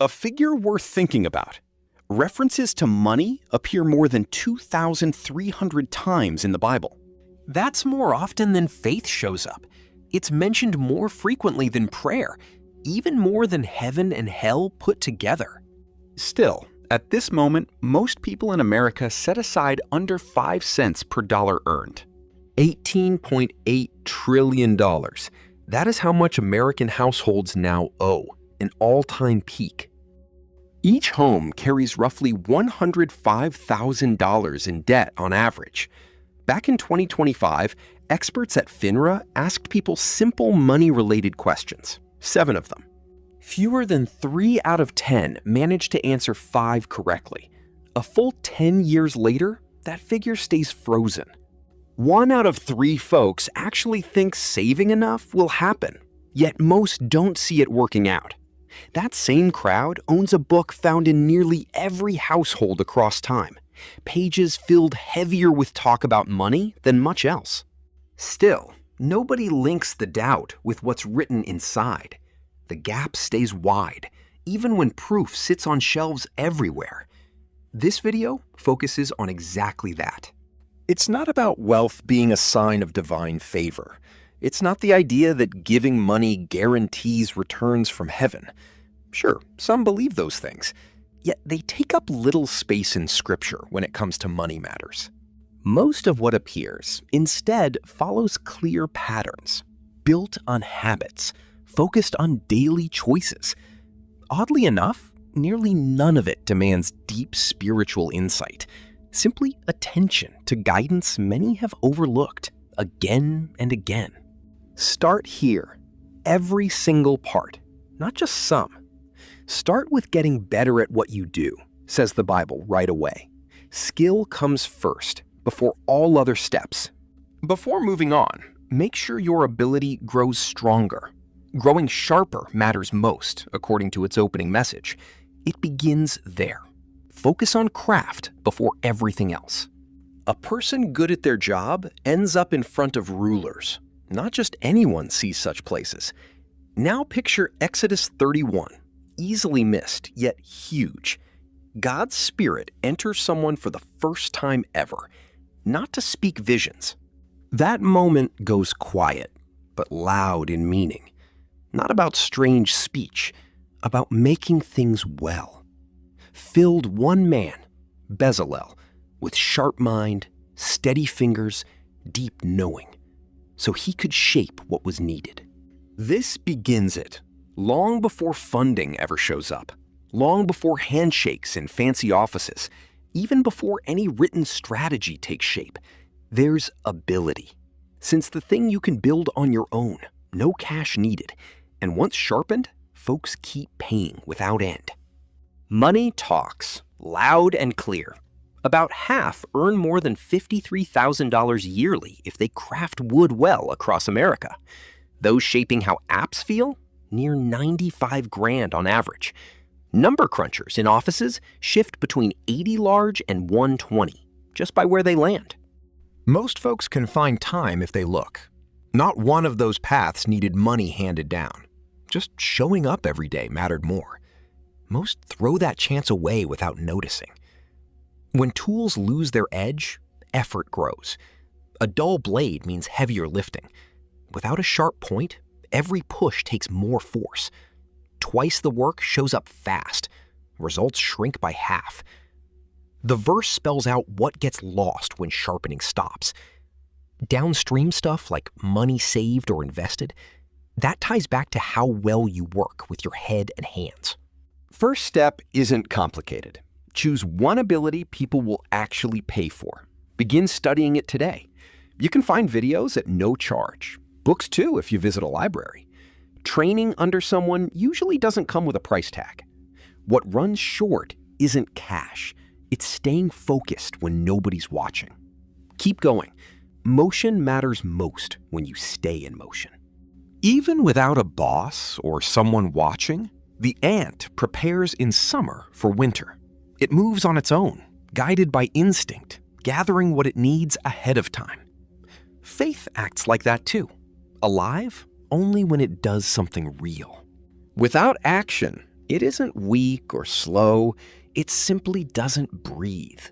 A figure worth thinking about. References to money appear more than 2,300 times in the Bible. That's more often than faith shows up. It's mentioned more frequently than prayer, even more than heaven and hell put together. Still, at this moment, most people in America set aside under 5 cents per dollar earned. $18.8 trillion. That is how much American households now owe, an all-time peak. Each home carries roughly $105,000 in debt on average. Back in 2025, experts at FINRA asked people simple money-related questions, 7 of them. Fewer than 3 out of 10 managed to answer 5 correctly. A full 10 years later, that figure stays frozen. 1 out of 3 folks actually think saving enough will happen, yet most don't see it working out. That same crowd owns a book found in nearly every household across time, pages filled heavier with talk about money than much else. Still, nobody links the doubt with what's written inside. The gap stays wide, even when proof sits on shelves everywhere. This video focuses on exactly that. It's not about wealth being a sign of divine favor. It's not the idea that giving money guarantees returns from heaven. Sure, some believe those things, yet they take up little space in Scripture when it comes to money matters. Most of what appears instead follows clear patterns, built on habits, focused on daily choices. Oddly enough, nearly none of it demands deep spiritual insight, simply attention to guidance many have overlooked again and again. Start here, every single part, not just some. Start with getting better at what you do, says the Bible right away. Skill comes first, before all other steps. Before moving on, make sure your ability grows stronger. Growing sharper matters most, according to its opening message. It begins there. Focus on craft before everything else. A person good at their job ends up in front of rulers. Not just anyone sees such places. Now picture Exodus 31, easily missed, yet huge. God's Spirit enters someone for the first time ever, not to speak visions. That moment goes quiet, but loud in meaning. Not about strange speech, about making things well. Filled one man, Bezalel, with sharp mind, steady fingers, deep knowing, so he could shape what was needed. This begins it, long before funding ever shows up, long before handshakes in fancy offices, even before any written strategy takes shape. There's ability. Since the thing you can build on your own, no cash needed, and once sharpened, folks keep paying without end. Money talks, loud and clear. About half earn more than $53,000 yearly if they craft wood well across America. Those shaping how apps feel, near 95 grand on average. Number crunchers in offices shift between 80 large and 120, just by where they land. Most folks can find time if they look. Not one of those paths needed money handed down. Just showing up every day mattered more. Most throw that chance away without noticing. When tools lose their edge, effort grows. A dull blade means heavier lifting. Without a sharp point, every push takes more force. Twice the work shows up fast. Results shrink by half. The verse spells out what gets lost when sharpening stops. Downstream stuff like money saved or invested, that ties back to how well you work with your head and hands. First step isn't complicated. Choose one ability people will actually pay for. Begin studying it today. You can find videos at no charge. Books too if you visit a library. Training under someone usually doesn't come with a price tag. What runs short isn't cash. It's staying focused when nobody's watching. Keep going. Motion matters most when you stay in motion. Even without a boss or someone watching, the ant prepares in summer for winter. It moves on its own, guided by instinct, gathering what it needs ahead of time. Faith acts like that too, alive only when it does something real. Without action, It isn't weak or slow, it simply doesn't breathe.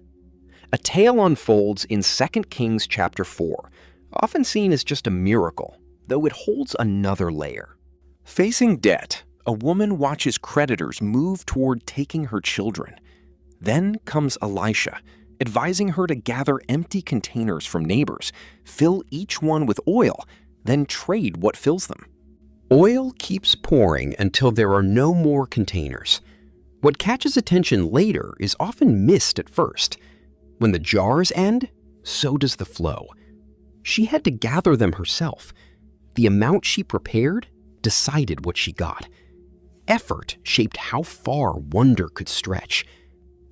A tale unfolds in 2 Kings chapter 4, often seen as just a miracle, though it holds another layer. Facing debt, a woman watches creditors move toward taking her children. Then comes Elisha, advising her to gather empty containers from neighbors, fill each one with oil, then trade what fills them. Oil keeps pouring until there are no more containers. What catches attention later is often missed at first. When the jars end, so does the flow. She had to gather them herself. The amount she prepared decided what she got. Effort shaped how far wonder could stretch.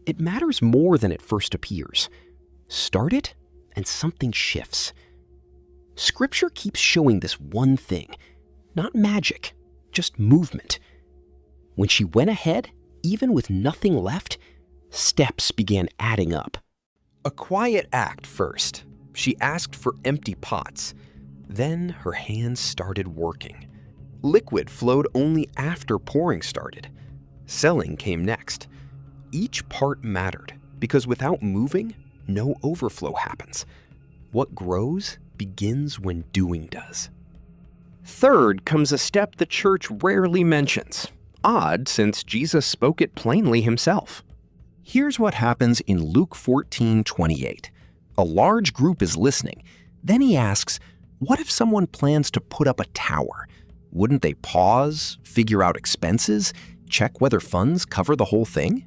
It matters more than it first appears. Start it, and something shifts. Scripture keeps showing this one thing. Not magic, just movement. When she went ahead, even with nothing left, steps began adding up. A quiet act first. She asked for empty pots. Then her hands started working. Liquid flowed only after pouring started. Selling came next. Each part mattered, because without moving, no overflow happens. What grows begins when doing does. Third comes a step the church rarely mentions. Odd, since Jesus spoke it plainly himself. Here's what happens in Luke 14:28. A large group is listening. Then he asks, what if someone plans to put up a tower? Wouldn't they pause, figure out expenses, check whether funds cover the whole thing?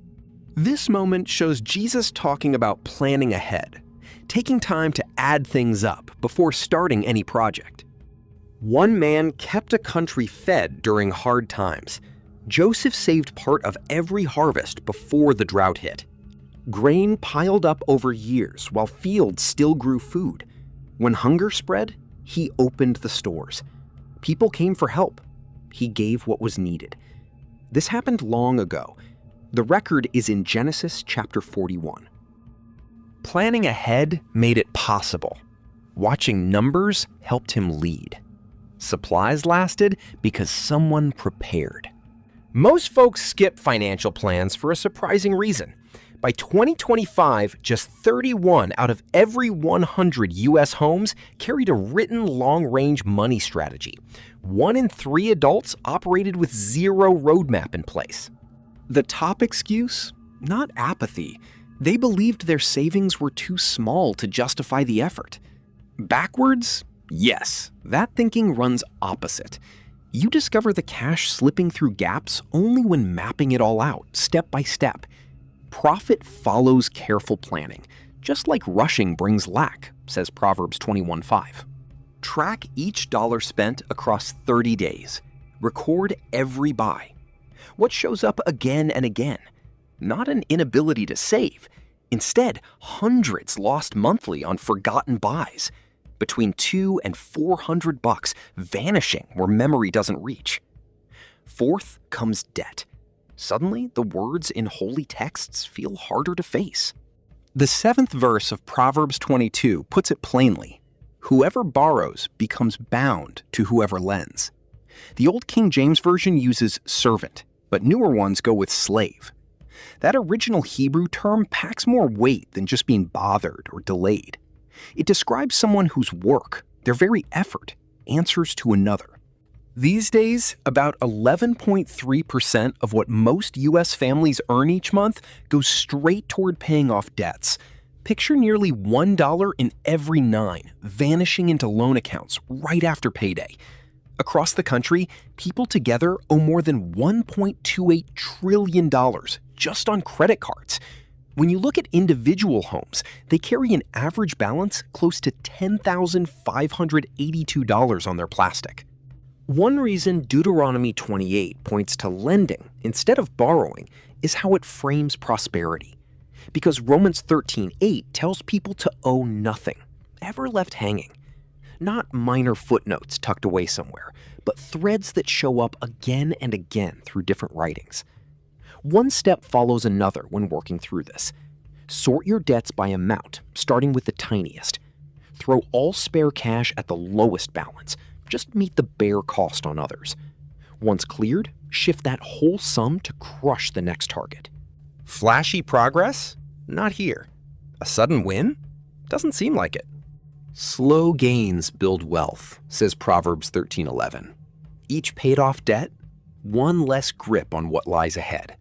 This moment shows Jesus talking about planning ahead, taking time to add things up before starting any project. One man kept a country fed during hard times. Joseph saved part of every harvest before the drought hit. Grain piled up over years while fields still grew food. When hunger spread, he opened the stores. People came for help. He gave what was needed. This happened long ago. The record is in Genesis chapter 41. Planning ahead made it possible. Watching numbers helped him lead. Supplies lasted because someone prepared. Most folks skip financial plans for a surprising reason. By 2025, just 31 out of every 100 U.S. homes carried a written long-range money strategy. 1 in 3 adults operated with zero roadmap in place. The top excuse? Not apathy. They believed their savings were too small to justify the effort. Backwards? Yes, that thinking runs opposite. You discover the cash slipping through gaps only when mapping it all out, step by step. Profit follows careful planning, just like rushing brings lack, says Proverbs 21:5. Track each dollar spent across 30 days. Record every buy. What shows up again and again? Not an inability to save. Instead, hundreds lost monthly on forgotten buys. Between $200 and $400 vanishing where memory doesn't reach. Fourth comes debt. Suddenly, the words in holy texts feel harder to face. The 7th verse of Proverbs 22 puts it plainly. Whoever borrows becomes bound to whoever lends. The Old King James Version uses servant, but newer ones go with slave. That original Hebrew term packs more weight than just being bothered or delayed. It describes someone whose work, their very effort, answers to another. These days, about 11.3% of what most U.S. families earn each month goes straight toward paying off debts. Picture nearly $1 in every 9 vanishing into loan accounts right after payday. Across the country, people together owe more than $1.28 trillion just on credit cards. When you look at individual homes, they carry an average balance close to $10,582 on their plastic. One reason Deuteronomy 28 points to lending instead of borrowing is how it frames prosperity. Because Romans 13:8 tells people to owe nothing, ever left hanging. Not minor footnotes tucked away somewhere, but threads that show up again and again through different writings. One step follows another when working through this. Sort your debts by amount, starting with the tiniest. Throw all spare cash at the lowest balance. Just meet the bare cost on others. Once cleared, shift that whole sum to crush the next target. Flashy progress? Not here. A sudden win? Doesn't seem like it. Slow gains build wealth, says Proverbs 13:11. Each paid-off debt, one less grip on what lies ahead.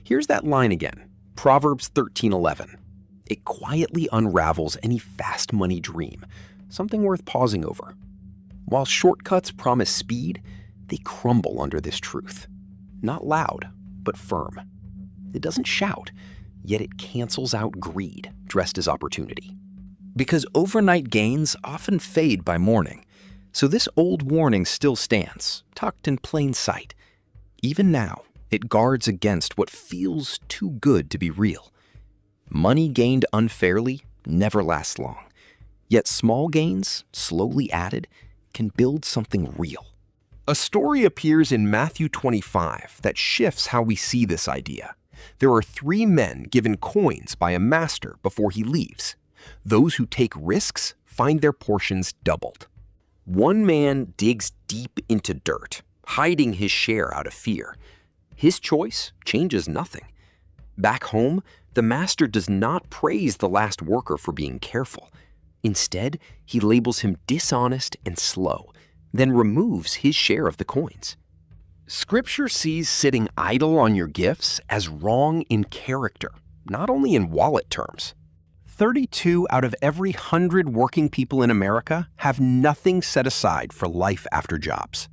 Here's that line again, Proverbs 13:11. It quietly unravels any fast money dream, something worth pausing over. While shortcuts promise speed, they crumble under this truth. Not loud, but firm. It doesn't shout, yet it cancels out greed dressed as opportunity. Because overnight gains often fade by morning, so this old warning still stands, tucked in plain sight. Even now, it guards against what feels too good to be real. Money gained unfairly never lasts long, yet small gains, slowly added, can build something real. A story appears in Matthew 25 that shifts how we see this idea. There are 3 men given coins by a master before he leaves. Those who take risks find their portions doubled. One man digs deep into dirt, hiding his share out of fear. His choice changes nothing. Back home, the master does not praise the last worker for being careful. Instead, he labels him dishonest and slow, then removes his share of the coins. Scripture sees sitting idle on your gifts as wrong in character, not only in wallet terms. 32 out of every 100 working people in America have nothing set aside for life after jobs.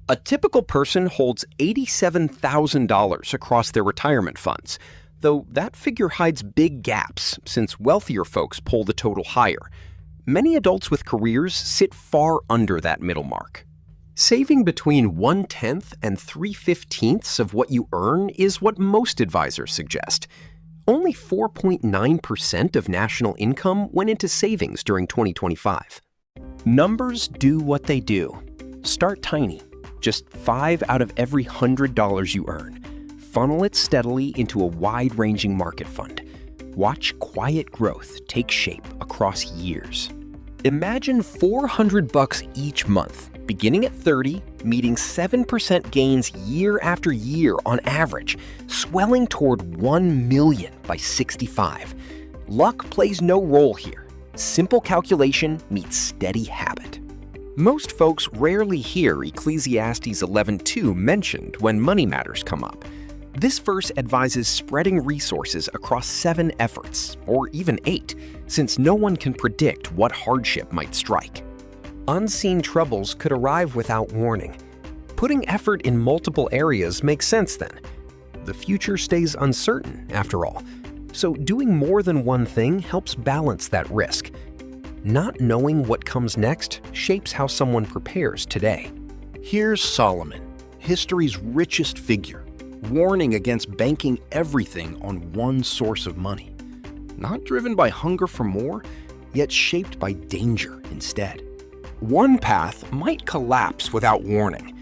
A typical person holds $87,000 across their retirement funds, though that figure hides big gaps since wealthier folks pull the total higher. Many adults with careers sit far under that middle mark. Saving between 1/10 and 3/15 of what you earn is what most advisors suggest. Only 4.9% of national income went into savings during 2025. Numbers do what they do. Start tiny, just 5 out of every $100 you earn. Funnel it steadily into a wide-ranging market fund. Watch quiet growth take shape across years. Imagine $400 each month, beginning at 30, meeting 7% gains year after year on average, swelling toward $1 million by 65. Luck plays no role here. Simple calculation meets steady habit. Most folks rarely hear Ecclesiastes 11:2 mentioned when money matters come up. This verse advises spreading resources across 7 efforts, or even 8, since no one can predict what hardship might strike. Unseen troubles could arrive without warning. Putting effort in multiple areas makes sense then. The future stays uncertain, after all, so doing more than one thing helps balance that risk. Not knowing what comes next shapes how someone prepares today. Here's Solomon, history's richest figure, warning against banking everything on one source of money. Not driven by hunger for more, yet shaped by danger instead. One path might collapse without warning.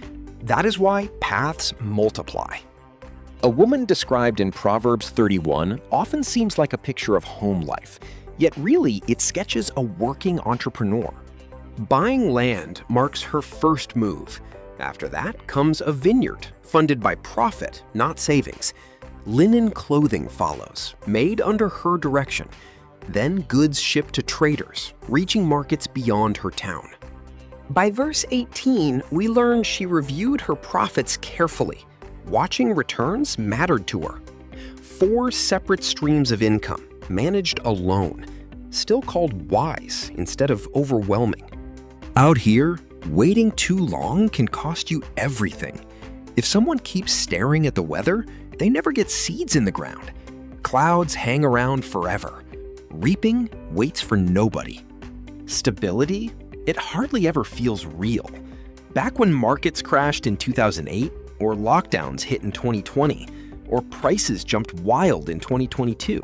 That is why paths multiply. A woman described in Proverbs 31 often seems like a picture of home life, yet really it sketches a working entrepreneur. Buying land marks her first move. After that comes a vineyard, funded by profit, not savings. Linen clothing follows, made under her direction. Then goods shipped to traders, reaching markets beyond her town. By verse 18, we learn she reviewed her profits carefully. Watching returns mattered to her. 4 separate streams of income, managed alone, still called wise instead of overwhelming. Out here, waiting too long can cost you everything. If someone keeps staring at the weather, they never get seeds in the ground. Clouds hang around forever. Reaping waits for nobody. Stability? It hardly ever feels real. Back when markets crashed in 2008, or lockdowns hit in 2020, or prices jumped wild in 2022,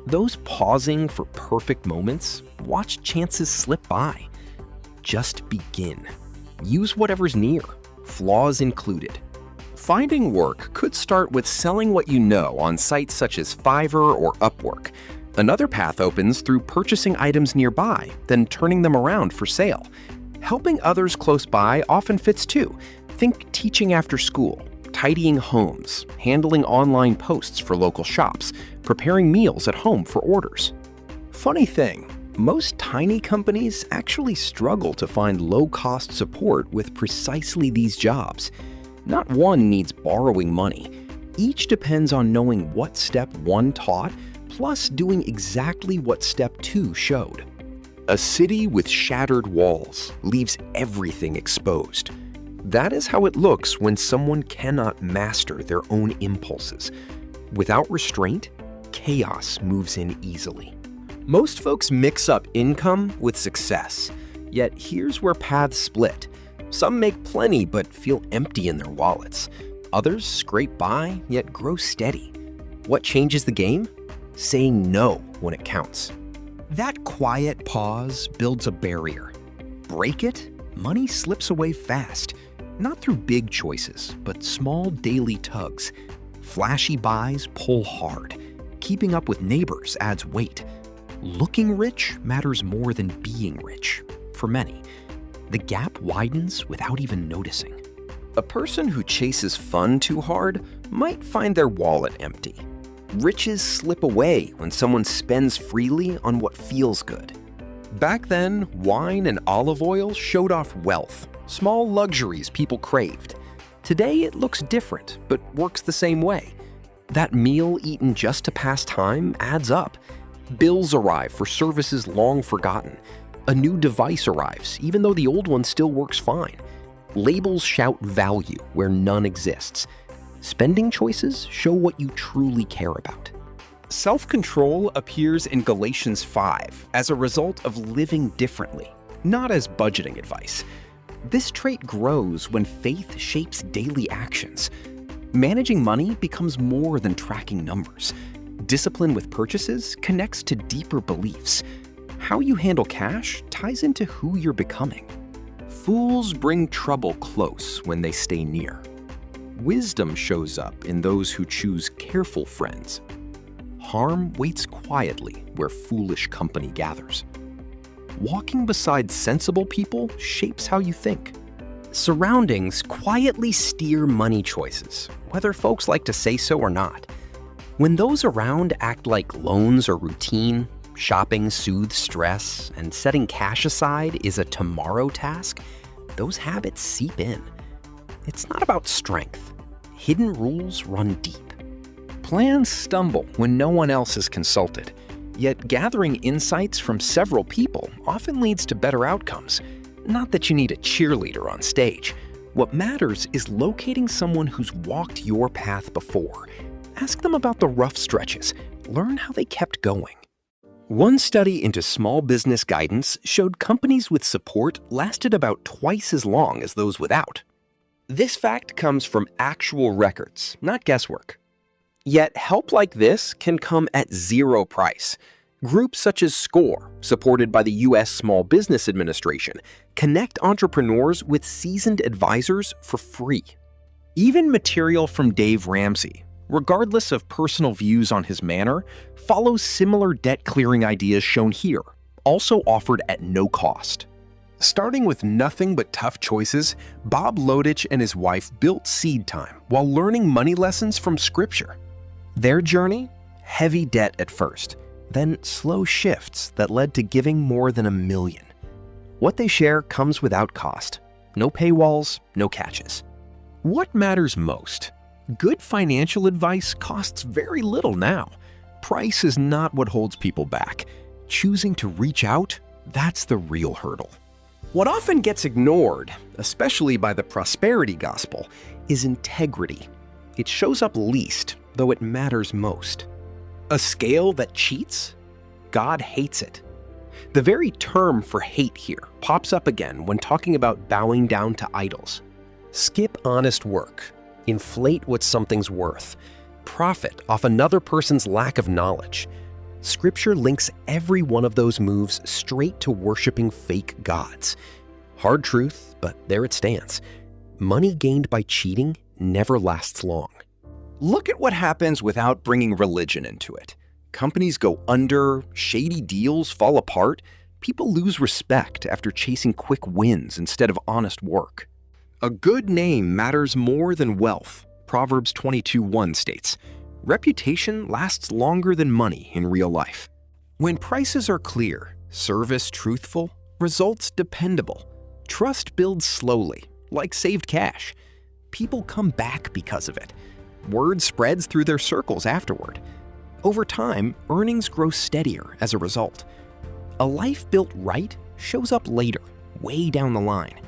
those pausing for perfect moments watched chances slip by. Just begin. Use whatever's near, flaws included. Finding work could start with selling what you know on sites such as Fiverr or Upwork. Another path opens through purchasing items nearby, then turning them around for sale. Helping others close by often fits too. Think teaching after school, tidying homes, handling online posts for local shops, preparing meals at home for orders. Funny thing, most tiny companies actually struggle to find low-cost support with precisely these jobs. Not one needs borrowing money. Each depends on knowing what step 1 taught, plus doing exactly what step 2 showed. A city with shattered walls leaves everything exposed. That is how it looks when someone cannot master their own impulses. Without restraint, chaos moves in easily. Most folks mix up income with success, yet here's where paths split. Some make plenty but feel empty in their wallets. Others scrape by yet grow steady. What changes the game? Saying no when it counts. That quiet pause builds a barrier. Break it, money slips away fast. Not through big choices, but small daily tugs. Flashy buys pull hard. Keeping up with neighbors adds weight. Looking rich matters more than being rich, for many. The gap widens without even noticing. A person who chases fun too hard might find their wallet empty. Riches slip away when someone spends freely on what feels good. Back then, wine and olive oil showed off wealth, small luxuries people craved. Today it looks different, but works the same way. That meal eaten just to pass time adds up. Bills arrive for services long forgotten. A new device arrives, even though the old one still works fine. Labels shout value where none exists. Spending choices show what you truly care about. Self-control appears in Galatians 5 as a result of living differently, not as budgeting advice. This trait grows when faith shapes daily actions. Managing money becomes more than tracking numbers. Discipline with purchases connects to deeper beliefs. How you handle cash ties into who you're becoming. Fools bring trouble close when they stay near. Wisdom shows up in those who choose careful friends. Harm waits quietly where foolish company gathers. Walking beside sensible people shapes how you think. Surroundings quietly steer money choices, whether folks like to say so or not. When those around act like loans are routine, shopping soothes stress, and setting cash aside is a tomorrow task, those habits seep in. It's not about strength. Hidden rules run deep. Plans stumble when no one else is consulted, yet gathering insights from several people often leads to better outcomes. Not that you need a cheerleader on stage. What matters is locating someone who's walked your path before. Ask them about the rough stretches. Learn how they kept going. One study into small business guidance showed companies with support lasted about twice as long as those without. This fact comes from actual records, not guesswork. Yet help like this can come at zero price. Groups such as SCORE, supported by the U.S. Small Business Administration, connect entrepreneurs with seasoned advisors for free. Even material from Dave Ramsey, regardless of personal views on his manner, follows similar debt-clearing ideas shown here, also offered at no cost. Starting with nothing but tough choices, Bob Lodich and his wife built Seed Time while learning money lessons from Scripture. Their journey? Heavy debt at first, then slow shifts that led to giving more than $1 million. What they share comes without cost. No paywalls, no catches. What matters most? Good financial advice costs very little now. Price is not what holds people back. Choosing to reach out, that's the real hurdle. What often gets ignored, especially by the prosperity gospel, is integrity. It shows up least, though it matters most. A scale that cheats? God hates it. The very term for hate here pops up again when talking about bowing down to idols. Skip honest work. Inflate what something's worth. Profit off another person's lack of knowledge. Scripture links every one of those moves straight to worshiping fake gods. Hard truth, but there it stands. Money gained by cheating never lasts long. Look at what happens without bringing religion into it. Companies go under, shady deals fall apart, people lose respect after chasing quick wins instead of honest work. A good name matters more than wealth, Proverbs 22:1 states. Reputation lasts longer than money in real life. When prices are clear, service truthful, results dependable, trust builds slowly, like saved cash. People come back because of it. Word spreads through their circles afterward. Over time, earnings grow steadier as a result. A life built right shows up later, way down the line.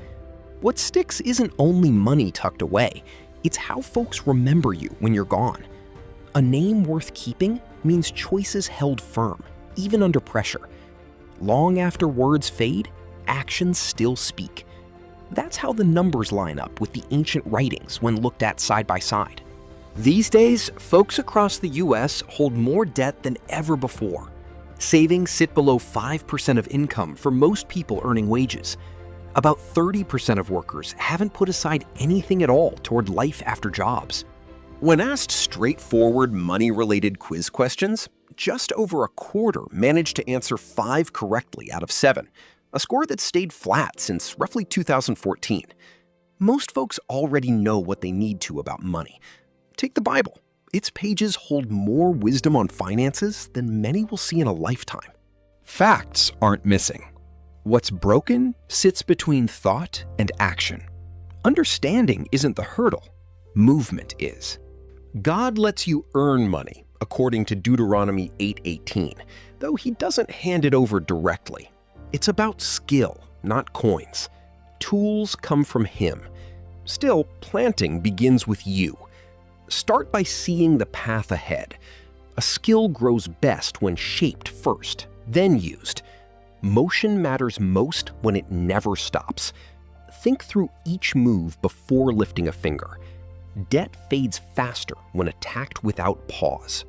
What sticks isn't only money tucked away, it's how folks remember you when you're gone. A name worth keeping means choices held firm, even under pressure. Long after words fade, actions still speak. That's how the numbers line up with the ancient writings when looked at side by side. These days, folks across the US hold more debt than ever before. Savings sit below 5% of income for most people earning wages. About 30% of workers haven't put aside anything at all toward life after jobs. When asked straightforward money-related quiz questions, just over a quarter managed to answer 5 correctly out of 7, a score that stayed flat since roughly 2014. Most folks already know what they need to about money. Take the Bible. Its pages hold more wisdom on finances than many will see in a lifetime. Facts aren't missing. What's broken sits between thought and action. Understanding isn't the hurdle. Movement is. God lets you earn money, according to Deuteronomy 8:18, though he doesn't hand it over directly. It's about skill, not coins. Tools come from him. Still, planting begins with you. Start by seeing the path ahead. A skill grows best when shaped first, then used. Motion matters most when it never stops. Think through each move before lifting a finger. Debt fades faster when attacked without pause.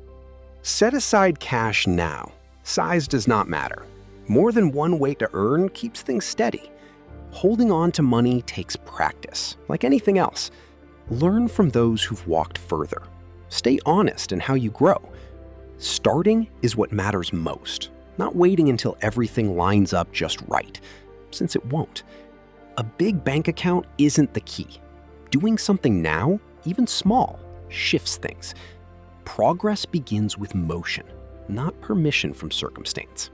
Set aside cash now. Size does not matter. More than one way to earn keeps things steady. Holding on to money takes practice, like anything else. Learn from those who've walked further. Stay honest in how you grow. Starting is what matters most, not waiting until everything lines up just right, since it won't. A big bank account isn't the key. Doing something now, even small, shifts things. Progress begins with motion, not permission from circumstance.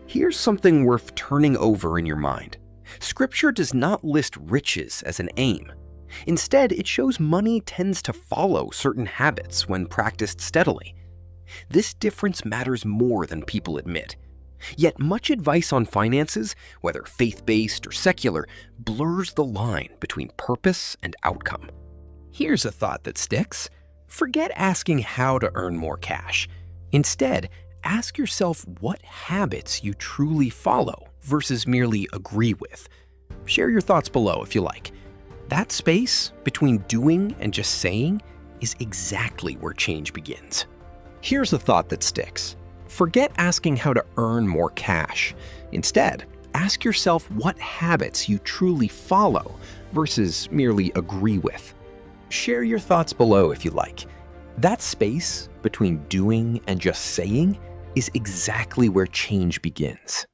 Here's something worth turning over in your mind. Scripture does not list riches as an aim. Instead, it shows money tends to follow certain habits when practiced steadily. This difference matters more than people admit. Yet much advice on finances, whether faith-based or secular, blurs the line between purpose and outcome. Here's a thought that sticks. Forget asking how to earn more cash. Instead, ask yourself what habits you truly follow versus merely agree with. Share your thoughts below if you like. That space between doing and just saying is exactly where change begins. Here's a thought that sticks. Forget asking how to earn more cash. Instead, ask yourself what habits you truly follow versus merely agree with. Share your thoughts below if you like. That space between doing and just saying is exactly where change begins.